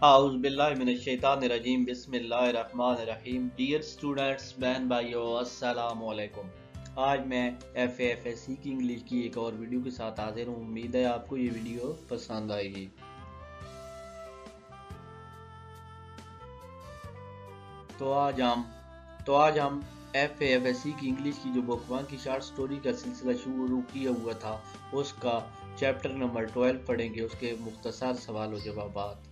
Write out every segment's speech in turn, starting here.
आउज़ुबिल्लाहिमिनश्शैतानिर्रजीम बिस्मिल्लाहिर्रहमानिर्रहीम। Dear students, बहन भाइयों, अस्सलाम वालेकुम। आज मैं FAFSC की इंग्लिश की एक और वीडियो के साथ हाजिर हूँ। उम्मीद है आपको ये वीडियो पसंद आएगी। तो आज हम FAFSC की इंग्लिश की जो बुक 1 की शॉर्ट स्टोरी का सिलसिला शुरू किया हुआ था उसका चैप्टर नंबर 12 पढ़ेंगे, उसके मुख्तसर सवाल और जवाबात।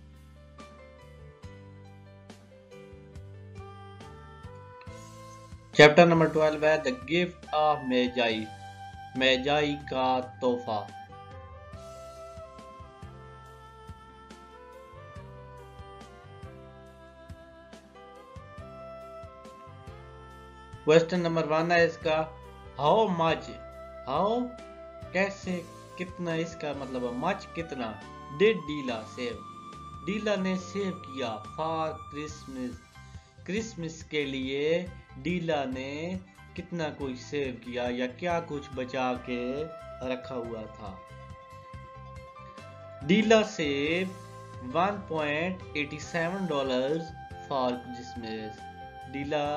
चैप्टर नंबर 12 है द गिफ्ट ऑफ मेजाई, मेजाई का तोहफा। क्वेश्चन नंबर 1 है इसका हाउ मच, हाउ कैसे, कितना, इसका मतलब है मच कितना, डिड डीला सेव, डीला ने सेव किया, फॉर क्रिसमस, क्रिसमस के लिए डीला ने कितना कुछ सेव किया या क्या कुछ बचा के रखा हुआ था। डीला सेव $1.87 फॉर क्रिसमस, डीला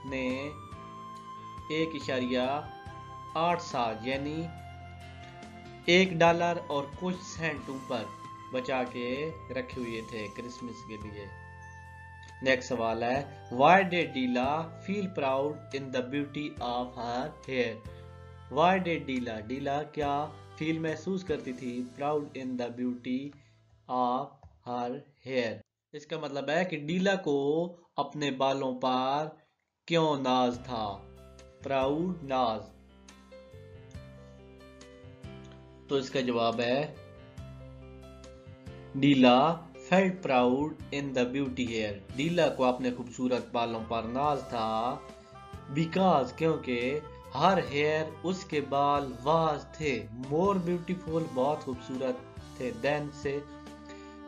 ने 1.87 यानी $1 और कुछ सेंट ऊपर बचा के रखे हुए थे क्रिसमस के लिए। नेक्स्ट सवाल है why did Della feel proud in the beauty of her hair, why did Della, Della क्या फील महसूस करती थी proud in the beauty of her hair, इसका मतलब है कि डीला को अपने बालों पर क्यों नाज था, प्राउड नाज। तो इसका जवाब है Della felt proud in the beauty hair, Della को अपने खूबसूरत बालों पर नाज था, बिकॉज क्योंकि हर हेयर उसके बाल वाज थे, मोर ब्यूटीफुल बहुत खूबसूरत थे, देन से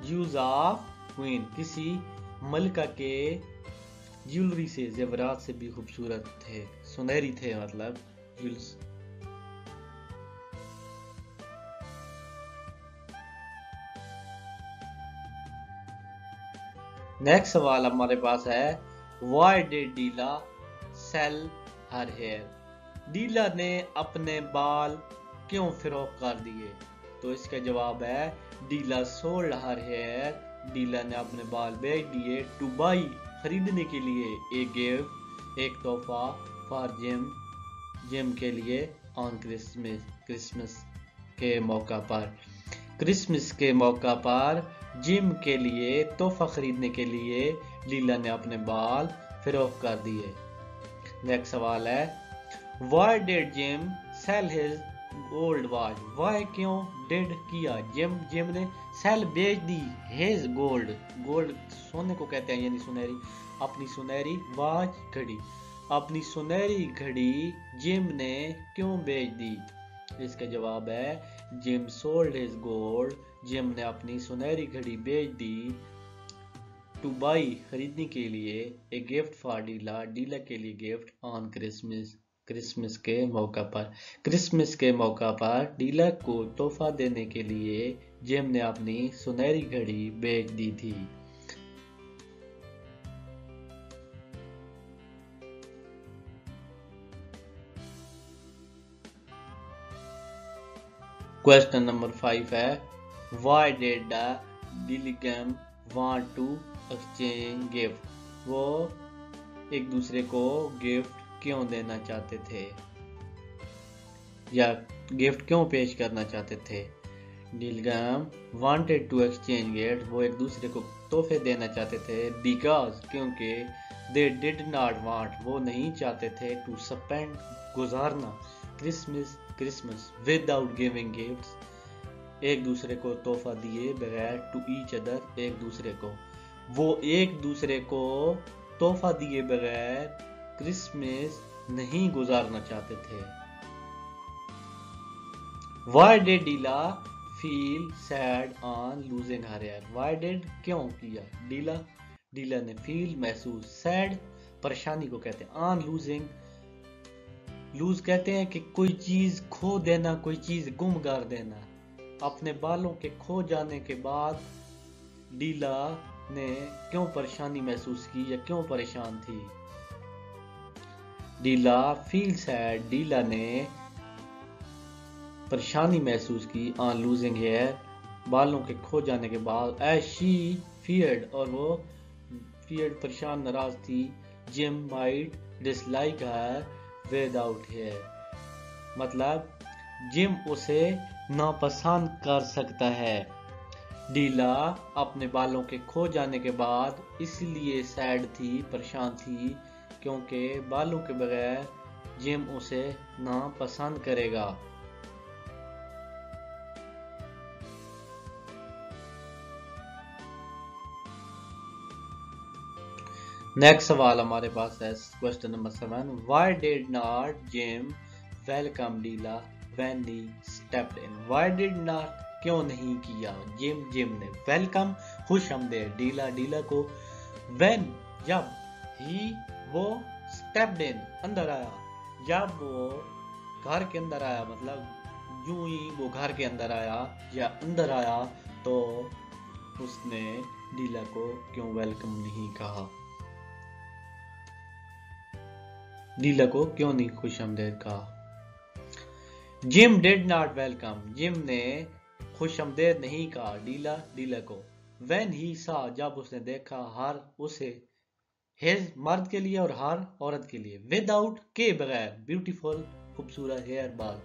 यूज ऑफ क्वीन किसी मलिका के ज्वेलरी से, जेवरात से भी खूबसूरत थे, सुनहरी थे मतलब ज्वेल्स। नेक्स्ट सवाल हमारे पास है why did Della sell her hair, Della ने अपने बाल क्यों फरोख्त कर दिए। तो इसका जवाब है डीला सोल्ड हर हेयर, डीला ने अपने बाल बेच दिए, टू बाई खरीदने के लिए, एक गिफ्ट एक तोहफा, फॉर जिम, जिम के लिए, ऑन क्रिसमस, क्रिसमस के मौका पर, क्रिसमस के मौका पर जिम के लिए तोहफा खरीदने के लिए लीला ने अपने बाल फरोख्त कर दिए। नेक्स्ट सवाल है why did gym sell his gold watch, why क्यों डिड किया जिम, जिम ने सेल बेच दी हिज गोल्ड, गोल्ड सोने को कहते हैं यानी सुनहरी, अपनी सुनहरी वॉच घड़ी, अपनी सुनहरी घड़ी जिम ने क्यों बेच दी। इसका जवाब है gym sold his gold, gym ने अपनी सुनहरी घड़ी बेच दी, टू बाई खरीदने के लिए, ए गिफ्ट फॉर डीला, डीला के लिए गिफ्ट, ऑन क्रिसमस, क्रिसमस के मौका पर, क्रिसमस के मौका पर डीला को तोहफा देने के लिए जिम ने अपनी सुनहरी घड़ी बेच दी थी। क्वेश्चन नंबर 5 है why did the Dillingham want to exchange gift, वो एक दूसरे को गिफ्ट क्यों देना चाहते थे या गिफ्ट क्यों पेश करना चाहते थे। डिलगम वांटेड टू एक्सचेंज गिफ्ट, वो एक दूसरे को तोहफे देना चाहते थे, बिकॉज क्योंकि दे डिड नॉट वांट, वो नहीं चाहते थे, टू स्पेंड गुजारना, Christmas, Christmas without giving gifts, एक दूसरे को तोहफा दिए बगैर, टू ईच अदर, एक दूसरे को, वो एक दूसरे को तोहफा दिए बगैर क्रिसमस नहीं गुजारना चाहते थे। Why did Della feel sad on losing her hair, why did क्यों किया डीला, डीला ने फील महसूस, सैड परेशानी को कहते हैं, ऑन लूजिंग, लूज कहते हैं कि कोई चीज खो देना, कोई चीज गुम कर देना, अपने बालों के खो जाने के बाद डीला ने क्यों परेशानी महसूस की या क्यों परेशान थी? डीला फील सैड, डीला ने परेशानी महसूस की ऑन लूजिंग हेयर, बालों के खो जाने के बाद, एज शी फियर्ड, और वो फियर्ड परेशान नाराज थी, Jim might dislike her without hair, मतलब जिम उसे नापसंद कर सकता है। डीला अपने बालों के खो जाने के बाद इसलिए सैड थी, परेशान थी, क्योंकि बालों के बगैर जिम उसे नापसंद करेगा। नेक्स्ट सवाल हमारे पास है question number 7, why did not Jim welcome Della when he stepped in? Why did not, क्यों नहीं किया जिम ने वेलकम खुशामदीद डीला को, व्हेन जब, ही वो, स्टेप्ड इन अंदर आया, जब वो घर के अंदर आया, मतलब यूं ही वो घर के अंदर आया या अंदर आया, तो उसने डीला को क्यों वेलकम नहीं कहा? डीला को क्यों नहीं खुशामदीद कहा? Gym did not welcome, gym ने खुशामदीद नहीं कहा डीला को, व्हेन ही सा, जब उसने देखा, हर उसे, हिज मर्द के लिए और हर औरत के लिए, विदाउट के बगैर, ब्यूटीफुल खूबसूरत हेयर बाल,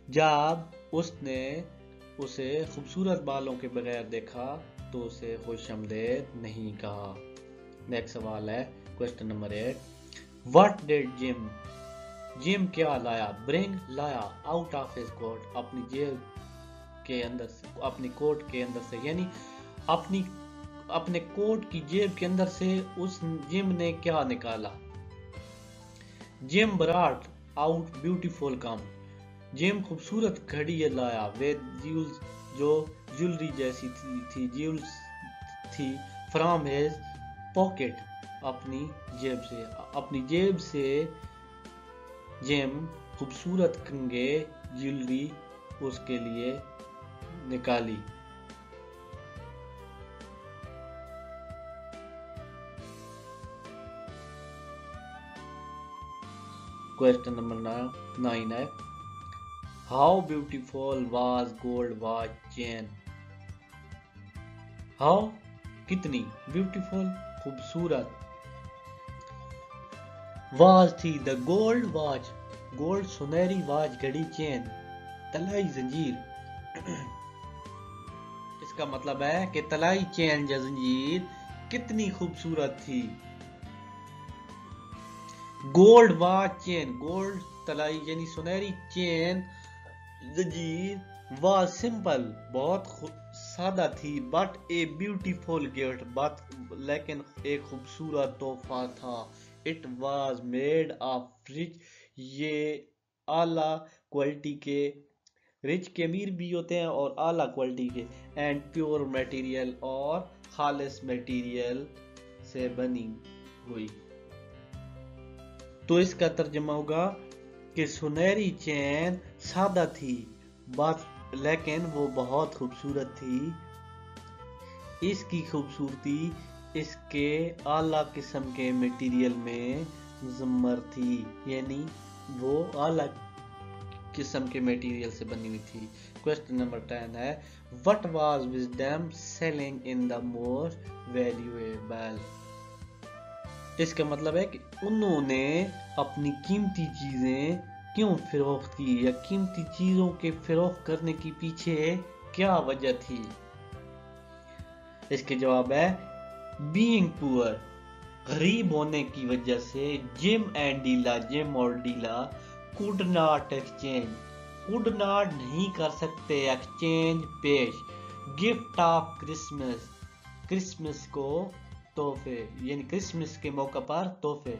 जब उसने उसे खूबसूरत बालों के बगैर देखा तो उसे खुशामदीद नहीं कहा। नेक्स्ट सवाल है question number 8, what did gym क्या लाया, ब्रिंग लाया, आउट ऑफ हिज कोट, अपनी जेब के अंदर से, अपनी कोट के अंदर से, यानी अपने कोट की जेब के अंदर से उस जिम ने क्या निकाला? जिम ब्रॉट आउट ब्यूटीफुल कम, जिम खूबसूरत घड़ी लाया, विद ज्यूल्स, जो ज्वेलरी जैसी थी ज्यूल्स थी, फ्रॉम हिज पॉकेट, अपनी जेब से जिम खूबसूरत कंगे ज्वेलरी उसके लिए निकाली। क्वेश्चन नंबर 9 है, how beautiful was gold watch chain? How कितनी, ब्यूटीफुल खूबसूरत, वाज थी, द गोल्ड वॉच, गोल्ड सुनहरी वॉच घड़ी, चेन तलाई जंजीर। इसका मतलब है कि तलाई चेन या जंजीर कितनी खूबसूरत थी। गोल्ड वॉच चेन, गोल्ड तलाई यानी सुनहरी चेन जंजीर, वाज सिंपल बहुत सादा थी, but a beautiful gift, but लेकिन एक खूबसूरत तोहफा था। It was made of rich, ये आला क्वालिटी के, रिच के अमीर भी होते हैं और आला क्वालिटी के, एंड प्योर मटेरियल, और खालिस मटेरियल से बनी हुई। तो इसका तर्जुमा होगा कि सुनहरी चैन सादा थी बस, लेकिन वो बहुत खूबसूरत थी। इसकी खूबसूरती इसके आला किस्म के मटेरियल में मुजम्मर थी, यानी वो आला किस्म के मटेरियल से बनी हुई थी। क्वेश्चन नंबर 10 है, what was wisdom selling in the most valuable? इसका मतलब है कि उन्होंने अपनी कीमती चीजें क्यों फरोख्त की, या कीमती चीजों के फरोख्त करने के पीछे क्या वजह थी? इसके जवाब है बीइंग पुअर, गरीब होने की वजह से। जिम और Della could not exchange, could not नहीं कर सकते एक्सचेंज पेश, गिफ्ट ऑफ क्रिसमस, क्रिसमस को तोहफे, यानी क्रिसमस के मौका पर तोहफे।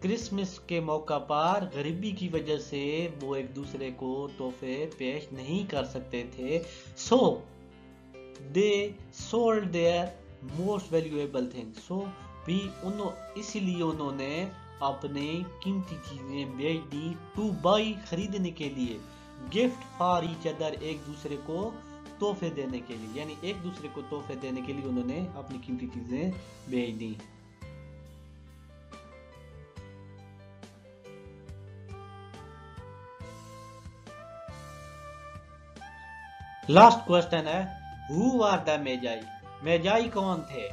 क्रिसमस के मौका पर गरीबी की वजह से वो एक दूसरे को तोहफे पेश नहीं कर सकते थे। So they sold their most valuable thing, so भी इसीलिए उन्होंने अपने कीमती चीजें बेच दी, टू बाई खरीदने के लिए, गिफ्ट फॉर ईच अदर एक दूसरे को तोहफे देने के लिए, यानी एक दूसरे को तोहफे देने के लिए उन्होंने अपनी कीमती चीजें भेज दी। लास्ट क्वेश्चन है, हु आर द मेजाई? मेजाई कौन थे?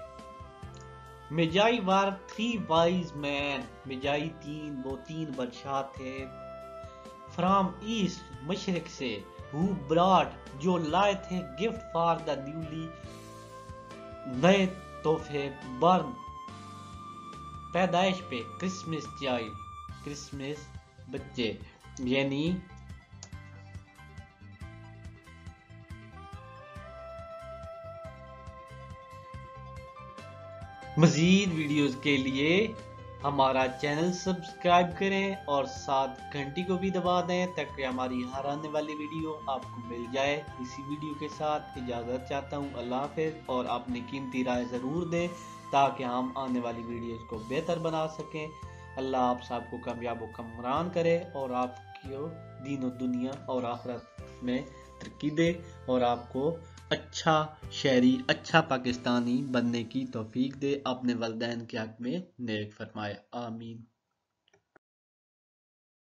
मेजाई वर 3 वाइज मैन। मेजाई वो तीन बादशाह थे। फ्रॉम ईस्ट, मशरिक से। हु ब्रॉड, जो लाए थे। गिफ्ट फॉर द न्यूली, नए तोहफे। बर्न, पैदाइश पे। क्रिसमस चाइल्ड, क्रिसमस बच्चे। यानी मजीद वीडियोस के लिए हमारा चैनल सब्सक्राइब करें और साथ घंटी को भी दबा दें ताकि हमारी हर आने वाली वीडियो आपको मिल जाए। इसी वीडियो के साथ इजाज़त चाहता हूँ। अल्लाह हाफ़िज़। और अपनी कीमती राय ज़रूर दें ताकि हम आने वाली वीडियोस को बेहतर बना सकें। अल्लाह आप सबको कामयाब व कमरान करे और आपको दीन और दुनिया और आखिरत में तरक्की दे और आपको अच्छा शहरी, अच्छा पाकिस्तानी बनने की तौफीक दे। अपने वलदैन के हक में नेक फरमाए। आमीन।